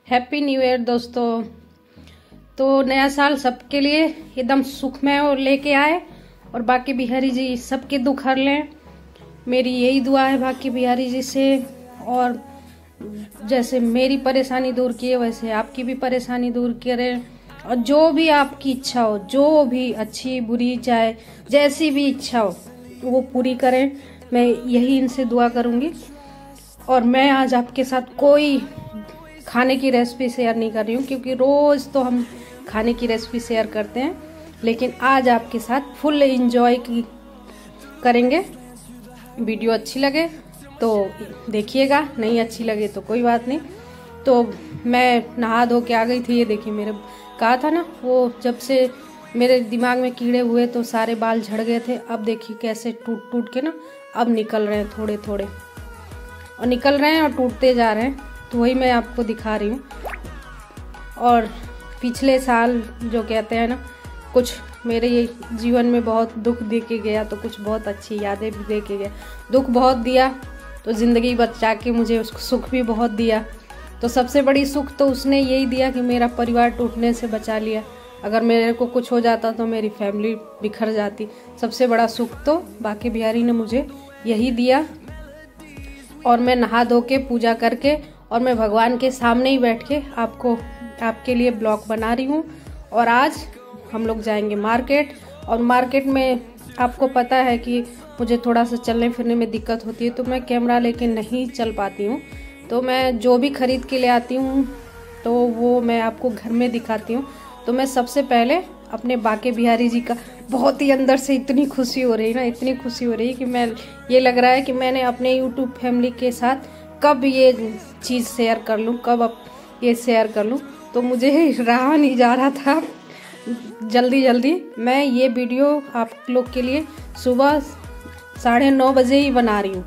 Happy new year दोस्तों। तो नया साल सबके लिए एकदम सुखमय और लेके आए और बाकी बिहारी जी सबके दुख हर लें। मेरी यही दुआ है बाकी बिहारी जी से। और जैसे मेरी परेशानी दूर की है वैसे आपकी भी परेशानी दूर करें। और जो भी आपकी इच्छा हो, जो भी अच्छी बुरी चाहे जैसी भी इच्छा हो वो पूरी करें। मैं यही इनसे दुआ करूंगी। और मैं आज आपके साथ कोई खाने की रेसिपी शेयर नहीं कर रही हूँ, क्योंकि रोज तो हम खाने की रेसिपी शेयर करते हैं, लेकिन आज आपके साथ फुल एंजॉय की करेंगे। वीडियो अच्छी लगे तो देखिएगा, नहीं अच्छी लगे तो कोई बात नहीं। तो मैं नहा धो के आ गई थी। ये देखिए, मेरे कहा था ना वो जब से मेरे दिमाग में कीड़े हुए तो सारे बाल झड़ गए थे। अब देखिए कैसे टूट टूट के ना अब निकल रहे हैं, थोड़े थोड़े और निकल रहे हैं और टूटते जा रहे हैं। तो वही मैं आपको दिखा रही हूँ। और पिछले साल जो कहते हैं ना, कुछ मेरे ये जीवन में बहुत दुख दे के गया तो कुछ बहुत अच्छी यादें भी दे के गया। दुख बहुत दिया तो जिंदगी बचा के मुझे उसको सुख भी बहुत दिया। तो सबसे बड़ी सुख तो उसने यही दिया कि मेरा परिवार टूटने से बचा लिया। अगर मेरे को कुछ हो जाता तो मेरी फैमिली बिखर जाती। सबसे बड़ा सुख तो बाकी बिहारी ने मुझे यही दिया। और मैं नहा धो के पूजा करके और मैं भगवान के सामने ही बैठ के आपके लिए ब्लॉग बना रही हूँ। और आज हम लोग जाएंगे मार्केट। और मार्केट में आपको पता है कि मुझे थोड़ा सा चलने फिरने में दिक्कत होती है, तो मैं कैमरा लेके नहीं चल पाती हूँ। तो मैं जो भी खरीद के ले आती हूँ तो वो मैं आपको घर में दिखाती हूँ। तो मैं सबसे पहले अपने बाके बिहारी जी का बहुत ही अंदर से इतनी खुशी हो रही है ना, इतनी खुशी हो रही है कि मैं ये लग रहा है कि मैंने अपने यूट्यूब फैमिली के साथ कब ये चीज़ शेयर कर लूँ, कब अब ये शेयर कर लूँ। तो मुझे रहा नहीं जा रहा था। जल्दी जल्दी मैं ये वीडियो आप लोग के लिए सुबह 9:30 बजे ही बना रही हूँ।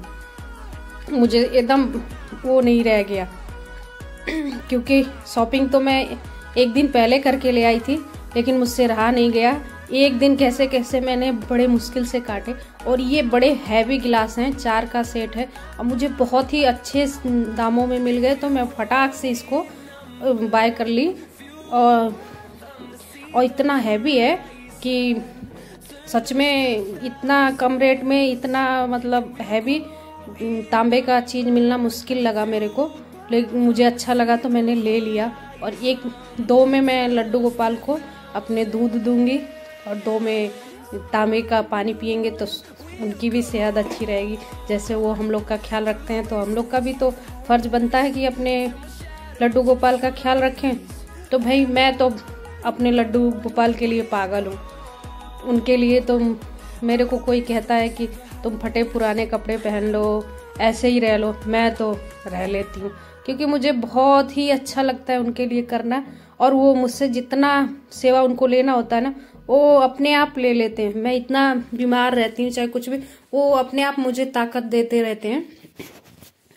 मुझे एकदम वो नहीं रह गया, क्योंकि शॉपिंग तो मैं एक दिन पहले करके ले आई थी, लेकिन मुझसे रहा नहीं गया। एक दिन कैसे कैसे मैंने बड़े मुश्किल से काटे। और ये बड़े हैवी गिलास हैं, 4 का सेट है और मुझे बहुत ही अच्छे दामों में मिल गए। तो मैं फटाक से इसको बाय कर ली। और इतना हैवी है कि सच में इतना कम रेट में इतना मतलब हैवी तांबे का चीज़ मिलना मुश्किल लगा मेरे को, लेकिन मुझे अच्छा लगा तो मैंने ले लिया। और 2 में मैं लड्डू गोपाल को अपने दूध दूंगी और 2 में तांबे का पानी पियेंगे, तो उनकी भी सेहत अच्छी रहेगी। जैसे वो हम लोग का ख्याल रखते हैं तो हम लोग का भी तो फर्ज बनता है कि अपने लड्डू गोपाल का ख्याल रखें। तो भाई मैं तो अपने लड्डू गोपाल के लिए पागल हूँ। उनके लिए तो मेरे को कोई कहता है कि तुम फटे पुराने कपड़े पहन लो, ऐसे ही रह लो, मैं तो रह लेती हूँ, क्योंकि मुझे बहुत ही अच्छा लगता है उनके लिए करना। और वो मुझसे जितना सेवा उनको लेना होता है ना, वो अपने आप ले लेते हैं। मैं इतना बीमार रहती हूँ चाहे कुछ भी, वो अपने आप मुझे ताकत देते रहते हैं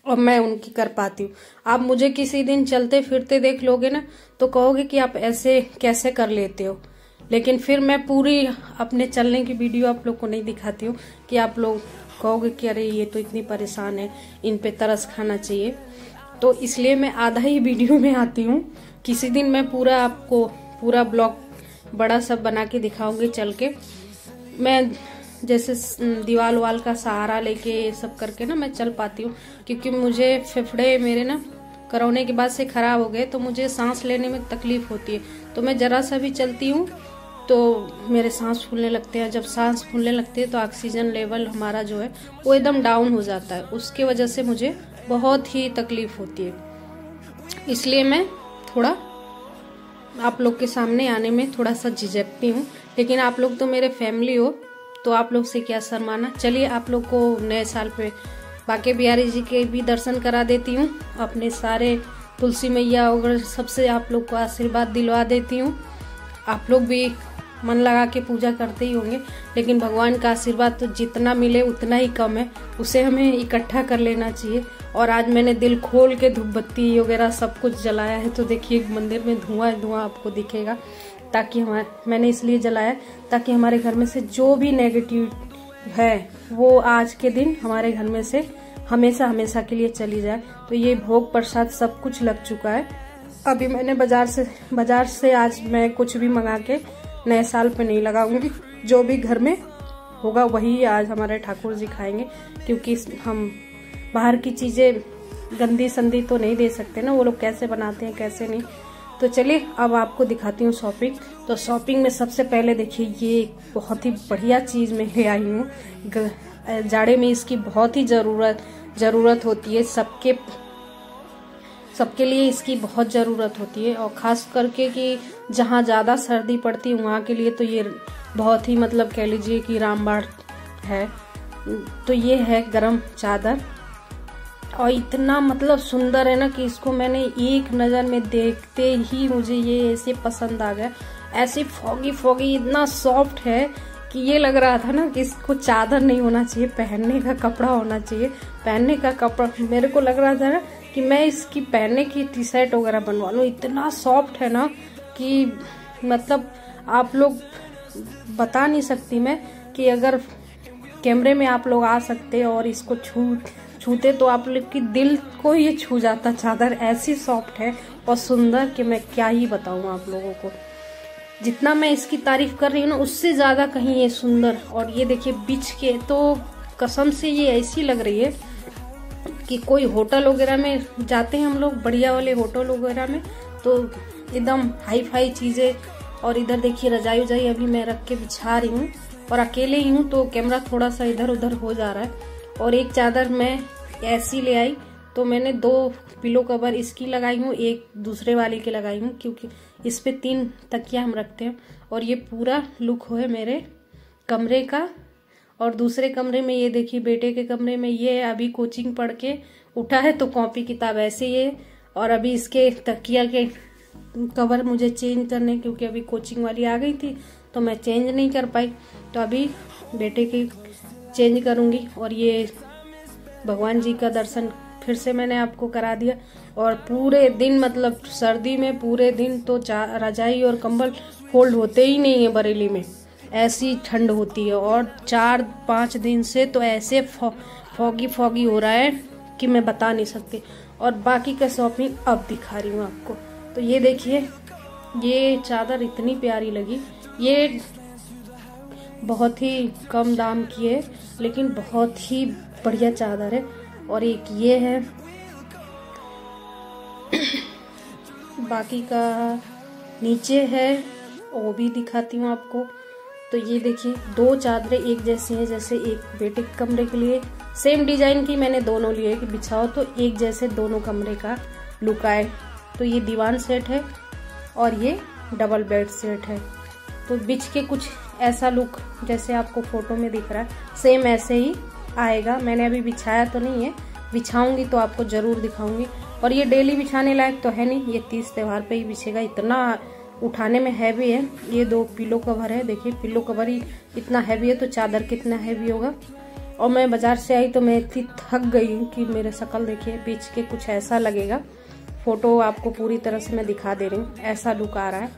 और मैं उनकी कर पाती हूँ। आप मुझे किसी दिन चलते फिरते देख लोगे ना तो कहोगे कि आप ऐसे कैसे कर लेते हो। लेकिन फिर मैं पूरी अपने चलने की वीडियो आप लोग को नहीं दिखाती हूँ कि आप लोग कहोगे कि अरे ये तो इतनी परेशान है, इन पे तरस खाना चाहिए। तो इसलिए मैं आधा ही वीडियो में आती हूँ। किसी दिन मैं आपको पूरा ब्लॉग बड़ा सब बना के दिखाऊंगी चल के। मैं जैसे दीवाल वाल का सहारा लेके ये सब करके ना मैं चल पाती हूँ, क्योंकि मुझे फेफड़े मेरे ना कोरोना के बाद से खराब हो गए, तो मुझे सांस लेने में तकलीफ होती है। तो मैं जरा सा भी चलती हूँ तो मेरे सांस फूलने लगते हैं। जब सांस फूलने लगती है तो ऑक्सीजन लेवल हमारा जो है वो एकदम डाउन हो जाता है। उसके वजह से मुझे बहुत ही तकलीफ होती है। इसलिए मैं थोड़ा आप लोग के सामने आने में थोड़ा सा झिझकती हूँ। लेकिन आप लोग तो मेरे फैमिली हो, तो आप लोग से क्या शर्माना। चलिए आप लोग को नए साल पे बाके बिहारी जी के भी दर्शन करा देती हूँ। अपने सारे तुलसी मैया वगैरह सबसे आप लोग को आशीर्वाद दिलवा देती हूँ। आप लोग भी मन लगा के पूजा करते ही होंगे, लेकिन भगवान का आशीर्वाद तो जितना मिले उतना ही कम है, उसे हमें इकट्ठा कर लेना चाहिए। और आज मैंने दिल खोल के धूप बत्ती वगैरह सब कुछ जलाया है। तो देखिए मंदिर में धुआं आपको दिखेगा, ताकि मैंने इसलिए जलाया ताकि हमारे घर में से जो भी नेगेटिव है वो आज के दिन हमारे घर में से हमेशा हमेशा के लिए चली जाए। तो ये भोग प्रसाद सब कुछ लग चुका है। अभी मैंने बाजार से आज मैं कुछ भी मंगा के नए साल पे नहीं लगाऊंगी। जो भी घर में होगा वही आज हमारे ठाकुर जी खाएंगे, क्योंकि हम बाहर की चीजें गंदी संदी तो नहीं दे सकते ना, वो लोग कैसे बनाते हैं कैसे नहीं। तो चलिए अब आपको दिखाती हूँ शॉपिंग। तो शॉपिंग में सबसे पहले देखिए ये बहुत ही बढ़िया चीज मैं ले आई हूँ। जाड़े में इसकी बहुत ही जरूरत होती है, सबके लिए इसकी बहुत ज़रूरत होती है, और ख़ास करके कि जहाँ ज़्यादा सर्दी पड़ती है वहाँ के लिए तो ये बहुत ही मतलब कह लीजिए कि रामबाण है। तो ये है गरम चादर, और इतना मतलब सुंदर है ना कि इसको मैंने एक नज़र में देखते ही मुझे ये ऐसे पसंद आ गया। ऐसी फॉगी इतना सॉफ्ट है कि ये लग रहा था ना कि इसको चादर नहीं होना चाहिए, पहनने का कपड़ा होना चाहिए। पहनने का कपड़ा मेरे को लग रहा था ना कि मैं इसकी पहनने की टी शर्ट वगैरह बनवा लूँ। इतना सॉफ्ट है ना कि मतलब आप लोग बता नहीं सकती मैं कि अगर कैमरे में आप लोग आ सकते और इसको छूते तो आप लोग की दिल को ये छू जाता। चादर ऐसी सॉफ्ट है और सुंदर कि मैं क्या ही बताऊँ आप लोगों को। जितना मैं इसकी तारीफ कर रही हूँ ना उससे ज्यादा कहीं ये सुंदर। और ये देखिए बिछ के तो कसम से ये ऐसी लग रही है कि कोई होटल वगैरह में जाते हैं हम लोग, बढ़िया वाले होटल वगैरह में, तो एकदम हाई फाई चीजें। और इधर देखिए रजाई उजाई अभी मैं रख के बिछा रही हूँ, और अकेले ही हूँ तो कैमरा थोड़ा सा इधर उधर हो जा रहा है। और एक चादर मैं ऐसी ले आई, तो मैंने 2 पिलो कवर इसकी लगाई हूँ, एक दूसरे वाले की लगाई हूँ, क्योंकि इस पे 3 तकिया हम रखते हैं। और ये पूरा लुक है मेरे कमरे का। और दूसरे कमरे में ये देखिए बेटे के कमरे में ये अभी कोचिंग पढ़ के उठा है तो कॉपी किताब ऐसे ही है। और अभी इसके तकिया के कवर मुझे चेंज करने, क्योंकि अभी कोचिंग वाली आ गई थी तो मैं चेंज नहीं कर पाई, तो अभी बेटे की चेंज करूंगी। और ये भगवान जी का दर्शन फिर से मैंने आपको करा दिया। और पूरे दिन मतलब सर्दी में पूरे दिन तो रजाई और कंबल फोल्ड होते ही नहीं है बरेली में, ऐसी ठंड होती है। और 4-5 दिन से तो ऐसे फॉगी हो रहा है कि मैं बता नहीं सकती। और बाकी का शॉपिंग अब दिखा रही हूँ आपको। तो ये देखिए ये चादर इतनी प्यारी लगी, ये बहुत ही कम दाम की है लेकिन बहुत ही बढ़िया चादर है। और एक ये है, बाकी का नीचे है वो भी दिखाती हूँ आपको। तो ये देखिए 2 चादरें एक जैसी हैं, जैसे एक बेटे के कमरे के लिए सेम डिजाइन की मैंने दोनों लिए कि बिछाओ तो एक जैसे दोनों कमरे का लुक आए। तो ये दीवान सेट है और ये डबल बेड सेट है। तो बिछ के कुछ ऐसा लुक जैसे आपको फोटो में दिख रहा है सेम ऐसे ही आएगा। मैंने अभी बिछाया तो नहीं है, बिछाऊंगी तो आपको जरूर दिखाऊंगी। और ये डेली बिछाने लायक तो है नहीं, ये 30 त्योहार पे ही बिछेगा। इतना उठाने में हैवी है। ये 2 पिलो कवर है, देखिए पिलो कवर ही इतना हैवी है तो चादर कितना हैवी होगा। और मैं बाजार से आई तो मैं इतनी थक गई हूँ कि मेरे शकल देखिए बिछ के कुछ ऐसा लगेगा। फोटो आपको पूरी तरह से मैं दिखा दे रही हूँ, ऐसा लुक आ रहा है,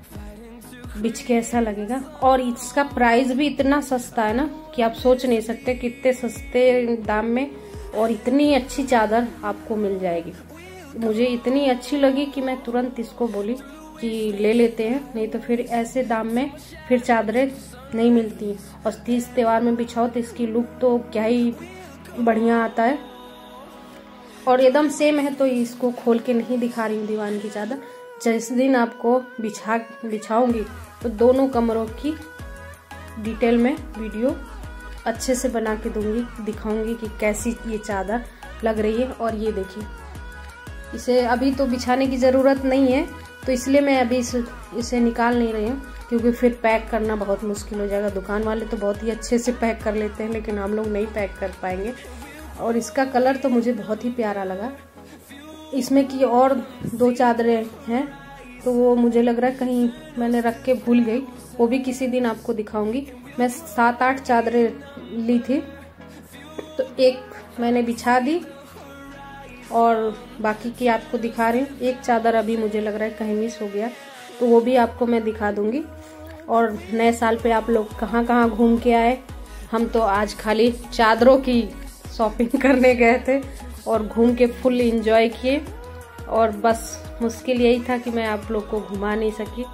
बिछ के ऐसा लगेगा। और इसका प्राइस भी इतना सस्ता है ना कि आप सोच नहीं सकते कितने सस्ते दाम में और इतनी अच्छी चादर आपको मिल जाएगी। मुझे इतनी अच्छी लगी कि मैं तुरंत इसको बोली कि ले लेते हैं, नहीं तो फिर ऐसे दाम में फिर चादरें नहीं मिलती। और 30 त्योहार में बिछाओ तो इसकी लुक तो क्या ही बढ़िया आता है। और एकदम सेम है तो इसको खोल के नहीं दिखा रही हूँ दीवान की चादर। जिस दिन आपको बिछाऊंगी तो दोनों कमरों की डिटेल में वीडियो अच्छे से बना के दूंगी, दिखाऊंगी कि कैसी ये चादर लग रही है। और ये देखिए इसे अभी तो बिछाने की ज़रूरत नहीं है तो इसलिए मैं अभी इसे निकाल नहीं रही हूँ, क्योंकि फिर पैक करना बहुत मुश्किल हो जाएगा। दुकान वाले तो बहुत ही अच्छे से पैक कर लेते हैं लेकिन हम लोग नहीं पैक कर पाएंगे। और इसका कलर तो मुझे बहुत ही प्यारा लगा। इसमें की और 2 चादरें हैं तो वो मुझे लग रहा है कहीं मैंने रख के भूल गई, वो भी किसी दिन आपको दिखाऊंगी। मैं 7-8 चादरें ली थी तो एक मैंने बिछा दी और बाकी की आपको दिखा रही हूँ। एक चादर अभी मुझे लग रहा है कहीं मिस हो गया तो वो भी आपको मैं दिखा दूंगी। और नए साल पे आप लोग कहाँ कहाँ घूम के आए। हम तो आज खाली चादरों की शॉपिंग करने गए थे और घूम के फुल एंजॉय किए। और बस मुश्किल यही था कि मैं आप लोग को घुमा नहीं सकी।